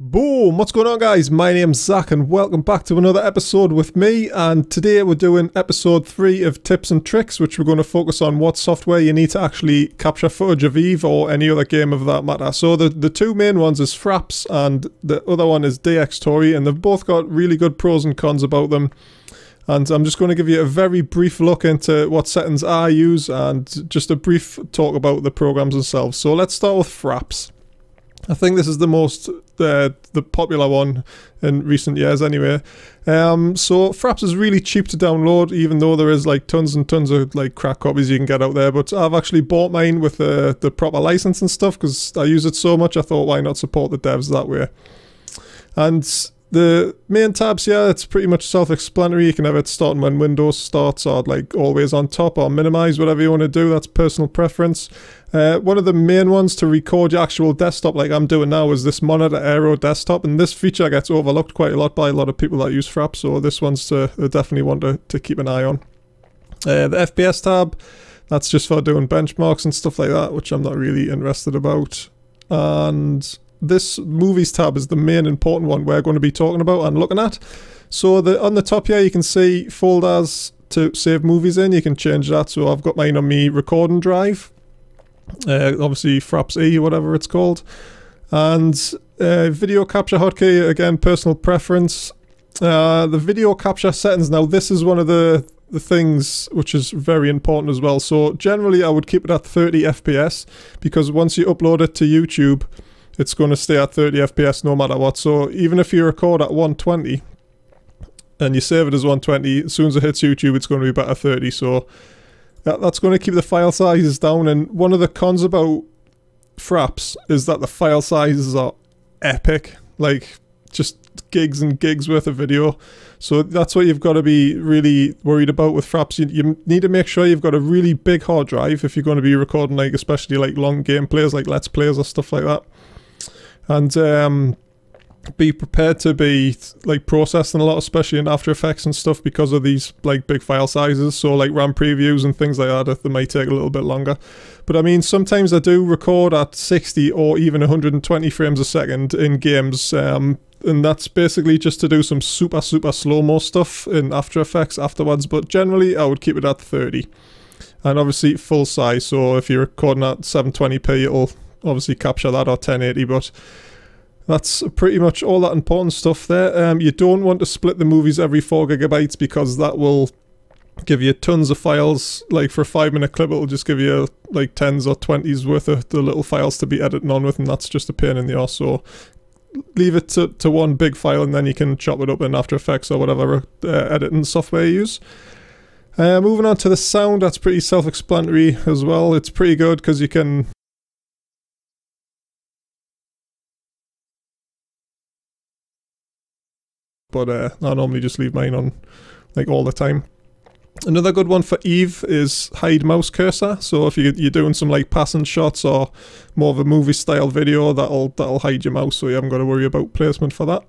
Boom! What's going on, guys? My name's Zach and welcome back to another episode with me, and today we're doing episode 3 of Tips and Tricks, which we're going to focus on what software you need to actually capture footage of Eve or any other game of that matter. So the two main ones is Fraps and the other one is Dxtory, and they've both got really good pros and cons about them. And I'm just going to give you a very brief look into what settings I use and just a brief talk about the programs themselves. So let's start with Fraps. I think this is the most the popular one in recent years anyway. So Fraps is really cheap to download, even though there is like tons and tons of like crack copies you can get out there. But I've actually bought mine with the proper license and stuff because I use it so much. I thought, why not support the devs that way? And the main tabs here, it's pretty much self-explanatory. You can have it starting when Windows starts, or like always on top, or minimize, whatever you want to do. That's personal preference. One of the main ones to record your actual desktop, like I'm doing now, is this Monitor Aero desktop, and this feature gets overlooked quite a lot by a lot of people that use Fraps, so this one's definitely one to keep an eye on. The FPS tab, that's just for doing benchmarks and stuff like that, which I'm not really interested about. And this Movies tab is the main important one we're going to be talking about and looking at. So on the top here you can see folders to save movies in. You can change that, so I've got mine on me recording drive. Obviously Fraps E, whatever it's called. And video capture hotkey, again personal preference. The video capture settings, now this is one of the things which is very important as well. So generally I would keep it at 30 FPS because once you upload it to YouTube it's going to stay at 30 FPS no matter what. So even if you record at 120 and you save it as 120, as soon as it hits YouTube it's going to be better 30. So that's going to keep the file sizes down. And one of the cons about Fraps is that the file sizes are epic, like just gigs and gigs worth of video. So that's what you've got to be really worried about with Fraps. You need to make sure you've got a really big hard drive if you're going to be recording, like especially like long gameplays, like Let's Plays or stuff like that. And be prepared to be like processing a lot, especially in After Effects and stuff, because of these like big file sizes. So like RAM previews and things like that, they might take a little bit longer. But I mean, sometimes I do record at 60 or even 120 frames a second in games, and that's basically just to do some super slow-mo stuff in After Effects afterwards. But generally I would keep it at 30, and obviously full size. So if you're recording at 720p it'll obviously capture that, or 1080, but that's pretty much all that important stuff there. You don't want to split the movies every 4 GB because that will give you tons of files. Like for a 5-minute clip it'll just give you like 10s or 20s worth of the little files to be editing on with, and that's just a pain in the arse. So leave it to one big file and then you can chop it up in After Effects or whatever editing software you use. Moving on to the sound, that's pretty self-explanatory as well. It's pretty good because you can but I normally just leave mine on like all the time. Another good one for Eve is hide mouse cursor. So if you're doing some like passing shots or more of a movie style video, that'll hide your mouse, so you haven't got to worry about placement for that.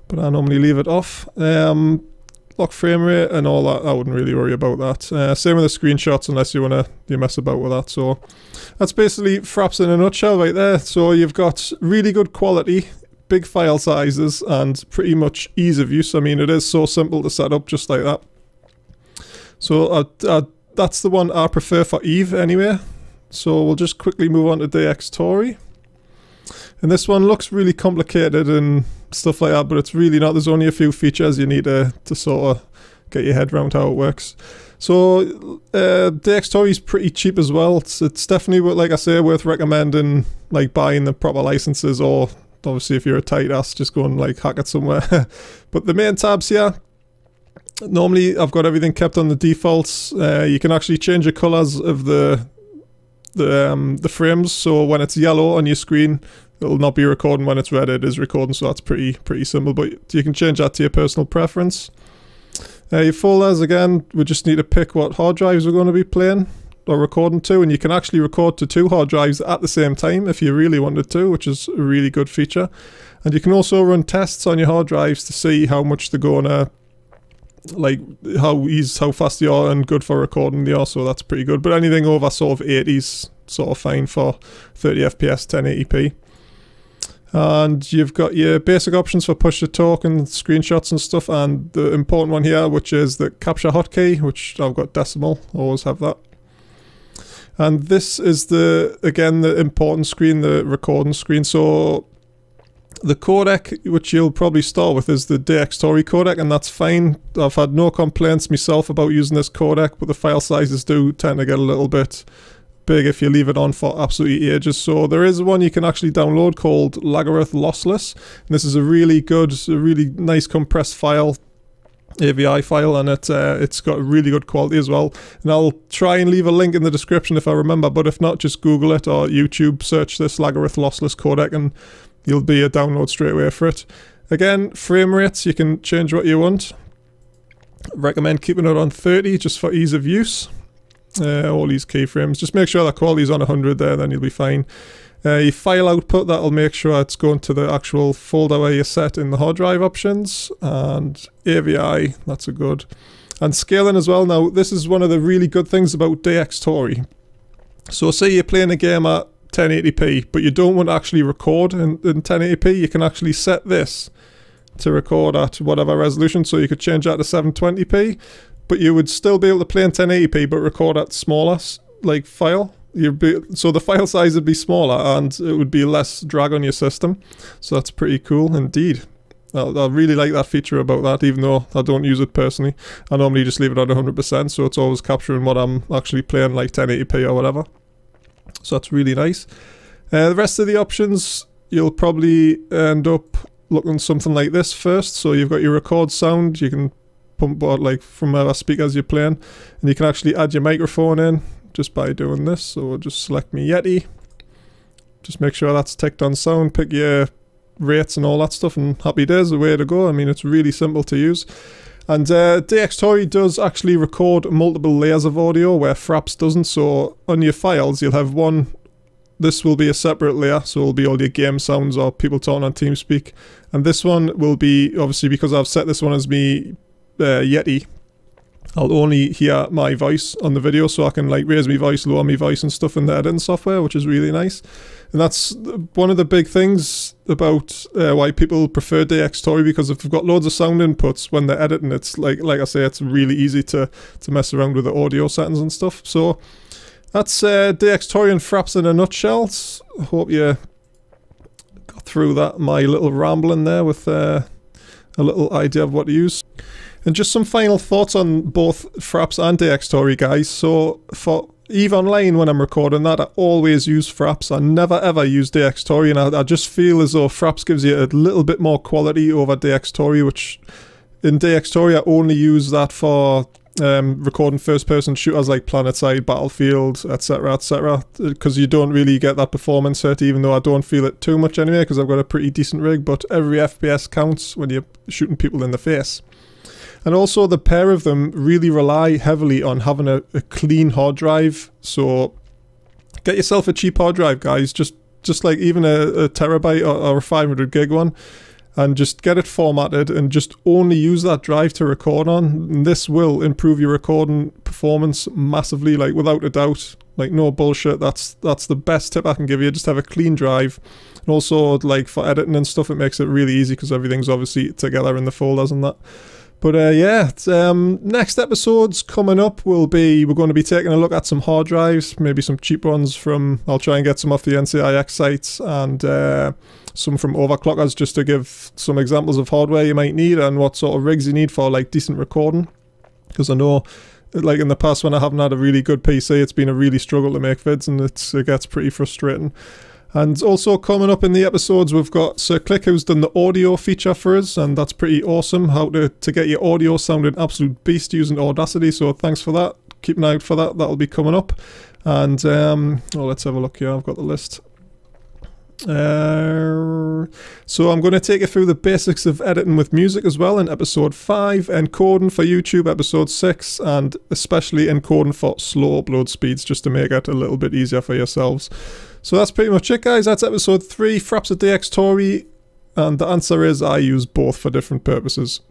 But I normally leave it off. Lock frame rate and all that, I wouldn't really worry about that. Same with the screenshots, unless you mess about with that. So that's basically Fraps in a nutshell right there. So you've got really good quality, big file sizes, and pretty much ease of use. I mean, it is so simple to set up just like that. So that's the one I prefer for Eve anyway. So we'll just quickly move on to Dxtory. And this one looks really complicated and stuff like that, but it's really not. There's only a few features you need to sort of get your head around how it works. So Dxtory is pretty cheap as well. It's definitely, like I say, worth recommending, like buying the proper licenses, or obviously if you're a tight ass, just go and like hack it somewhere. But the main tabs here, normally I've got everything kept on the defaults. You can actually change the colors of the frames, so when it's yellow on your screen it'll not be recording, when it's red it is recording. So that's pretty simple, but you can change that to your personal preference. Your folders, again, we just need to pick what hard drives we're going to be playing or recording to, and you can actually record to 2 hard drives at the same time if you really wanted to, which is a really good feature. And you can also run tests on your hard drives to see how much they're going to, like how fast they are and good for recording they are. So that's pretty good, but anything over sort of 80s sort of fine for 30 FPS 1080p. And you've got your basic options for push to talk and screenshots and stuff, and the important one here, which is the capture hotkey, which I've got decimal, always have that. And this is again the important screen, the recording screen. So the codec, which you'll probably start with, is the Dxtory codec, and that's fine. I've had no complaints myself about using this codec, but the file sizes do tend to get a little bit big if you leave it on for absolutely ages. So there is one you can actually download called Lagareth Lossless, and this is a really good, a really nice compressed file, AVI file, and it's got really good quality as well. And I'll try and leave a link in the description if I remember, but if not, just Google it or YouTube search this Lagareth Lossless codec and you'll be a download straight away for it. Again, frame rates, you can change what you want. Recommend keeping it on 30 just for ease of use. All these keyframes, just make sure that quality is on 100 there, then you'll be fine. Your file output, that'll make sure it's going to the actual folder where you set in the hard drive options, and AVI, that's a good. And scaling as well. Now this is one of the really good things about Dxtory. So say you're playing a game at 1080p, but you don't want to actually record in 1080p, you can actually set this to record at whatever resolution, so you could change that to 720p, but you would still be able to play in 1080p but record at smaller like file. So the file size would be smaller and it would be less drag on your system. So that's pretty cool indeed. I really like that feature about that, even though I don't use it personally. I normally just leave it at 100%, so it's always capturing what I'm actually playing, like 1080p or whatever. So that's really nice. The rest of the options, you'll probably end up looking something like this first. So you've got your record sound, you can pump out like from whatever speakers you're playing, and you can actually add your microphone in just by doing this. So we'll just select my Yeti, just make sure that's ticked on sound, pick your rates and all that stuff, and happy days, the way to go. I mean, it's really simple to use. And Dxtory does actually record multiple layers of audio where Fraps doesn't. So on your files you'll have one, this will be a separate layer, so it'll be all your game sounds or people talking on TeamSpeak, and this one will be, obviously because I've set this one as me Yeti, I'll only hear my voice on the video, so I can like raise my voice, lower my voice and stuff in the editing software, which is really nice. And that's one of the big things about why people prefer Dxtory, because if they've got loads of sound inputs when they're editing, it's like I say, it's really easy to mess around with the audio settings and stuff. So that's Dxtory and Fraps in a nutshell. Hope you got through that, my little rambling there with a little idea of what to use. And just some final thoughts on both Fraps and Dxtory, guys. So for EVE Online, when I'm recording that, I always use Fraps. I never ever use Dxtory, and I just feel as though Fraps gives you a little bit more quality over Dxtory, which in Dxtory I only use that for recording first-person shooters like PlanetSide, Battlefield, etc, because you don't really get that performance hit, even though I don't feel it too much anyway, because I've got a pretty decent rig, but every FPS counts when you're shooting people in the face. And also the pair of them really rely heavily on having a clean hard drive. So get yourself a cheap hard drive, guys, just like even a terabyte or a 500 gig one, and just get it formatted and just only use that drive to record on. And this will improve your recording performance massively, like without a doubt, like no bullshit. That's the best tip I can give you. Just have a clean drive. And also like for editing and stuff, it makes it really easy because everything's obviously together in the folders and that. But yeah, next episodes coming up we're going to be taking a look at some hard drives, maybe some cheap ones from, I'll try and get some off the NCIX sites, and some from overclockers, just to give some examples of hardware you might need and what sort of rigs you need for like decent recording. Because I know, like in the past when I haven't had a really good PC, it's been a really struggle to make vids, and it gets pretty frustrating. And also coming up in the episodes, we've got zaqq, who's done the audio feature for us, and that's pretty awesome, how to get your audio sounding absolute beast using Audacity. So thanks for that. Keep an eye out for that. That'll be coming up. And let's have a look here. I've got the list. So I'm going to take you through the basics of editing with music as well in episode 5, encoding for YouTube episode 6, and especially encoding for slow upload speeds, just to make it a little bit easier for yourselves. So that's pretty much it, guys. That's episode 3, Fraps at Dxtory, and the answer is I use both for different purposes.